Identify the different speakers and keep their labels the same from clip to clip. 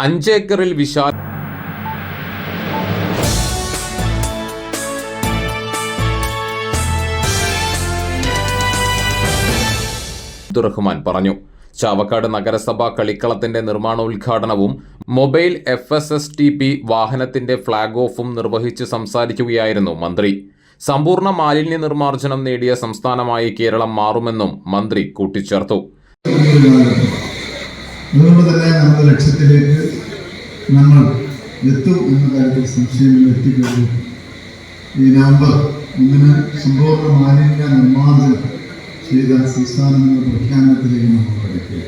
Speaker 1: 5 ഏക്കറിൽ വിശാല റഹ്മാൻ പറഞ്ഞു. ചാവക്കാട് നഗരസഭ കളിക്കളത്തിന്റെ നിർമ്മാണോദ്ഘാടനവും മൊബൈൽ FSSTP വാഹനത്തിന്റെ ഫ്ളാഗ് ഓഫും നിർവഹിച്ച് സംസാരിക്കുകയായിരുന്നു മന്ത്രി. സമ്പൂർണ്ണ മാലിന്യ നിർമ്മാർജ്ജനം നേടിയ സംസ്ഥാനമായി കേരളം മാറുമെന്നും മന്ത്രി കൂട്ടിച്ചേർത്തു.
Speaker 2: അതുകൊണ്ട് തന്നെ നമ്മുടെ ലക്ഷ്യത്തിലേക്ക് നമ്മൾ എത്തും എന്ന കാര്യത്തിൽ സംശയങ്ങൾ എത്തിക്കഴിഞ്ഞു. ഈ നവംബർ 1 സമ്പൂർണ്ണ മാലിന്യ നിർമ്മാർജ്ജനം ചെയ്ത സംസ്ഥാനം എന്ന പ്രഖ്യാപനത്തിലേക്ക് നമ്മൾ പഠിക്കുക.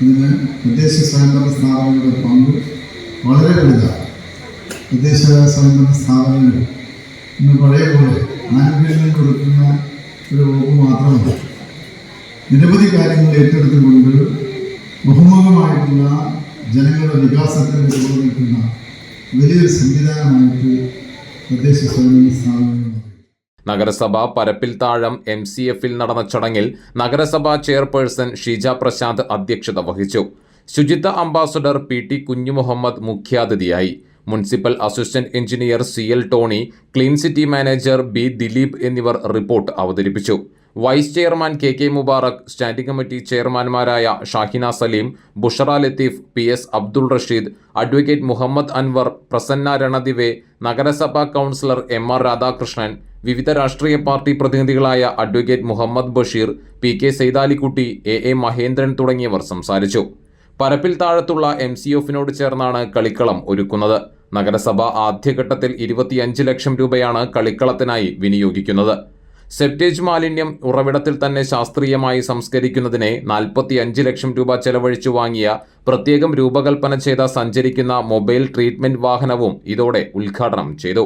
Speaker 2: ഇതിന് തദ്ദേശ സ്വയംഭരണ സ്ഥാപനങ്ങളുടെ പങ്ക് വളരെ വലുതാണ്. തദ്ദേശ സ്വയംഭരണ സ്ഥാപനങ്ങൾ ഇന്ന് പഴയ പോലെ ആനുകൂല്യങ്ങൾ കൊടുക്കുന്ന ഒരു വകുപ്പ് മാത്രമല്ല, നിരവധി കാര്യങ്ങൾ ഏറ്റെടുത്തുകൊണ്ട് ബഹുമുഖമായിട്ടുള്ള ജനങ്ങളുടെ വികാസത്തിന് നിലനിൽക്കുന്ന വലിയൊരു സംവിധാനമായിട്ട് തദ്ദേശ സ്വയംഭരണ സ്ഥാപനങ്ങൾ.
Speaker 1: നഗരസഭ പരപ്പിൽ താഴം MCFൽ നടന്ന ചടങ്ങിൽ നഗരസഭാ ചെയർപേഴ്സൺ ഷീജ പ്രശാന്ത് അധ്യക്ഷത വഹിച്ചു. ശുചിത്വ അംബാസഡർ PT കുഞ്ഞുമുഹമ്മദ് മുഖ്യാതിഥിയായി. Municipal assistant engineer CL Tony, clean city manager B Dileep എന്നിവർ റിപ്പോർട്ട് അവതരിപ്പിച്ചു. Vice chairman KK Mubarak, standing committee ചെയർമാൻമാരായ ഷാഹിന സലീം, ബുഷറ ലത്തീഫ്, PS അബ്ദുൾ റഷീദ്, അഡ്വക്കേറ്റ് മുഹമ്മദ് അൻവർ, പ്രസന്ന രണദിവെ, നഗരസഭാ കൗൺസിലർ MR രാധാകൃഷ്ണൻ, വിവിധ രാഷ്ട്രീയ പാർട്ടി പ്രതിനിധികളായ advocate Muhammad Basheer, PK Saithalikutty, AA Mahendran തുടങ്ങിയവർ സംസാരിച്ചു. പരപ്പിൽ താഴത്തുള്ള MCFനോട് ചേർന്നാണ് കളിക്കളം ഒരുക്കുന്നത്. നഗരസഭ ആദ്യഘട്ടത്തിൽ 25 ലക്ഷം രൂപയാണ് കളിക്കളത്തിനായി വിനിയോഗിക്കുന്നത്. സെപ്റ്റേജ് മാലിന്യം ഉറവിടത്തിൽ തന്നെ ശാസ്ത്രീയമായി സംസ്കരിക്കുന്നതിന് 45 ലക്ഷം രൂപ ചെലവഴിച്ചു വാങ്ങിയ പ്രത്യേകം രൂപകൽപ്പന ചെയ്ത സഞ്ചരിക്കുന്ന മൊബൈൽ ട്രീറ്റ്മെന്റ് വാഹനവും ഇതോടെ ഉദ്ഘാടനം ചെയ്തു.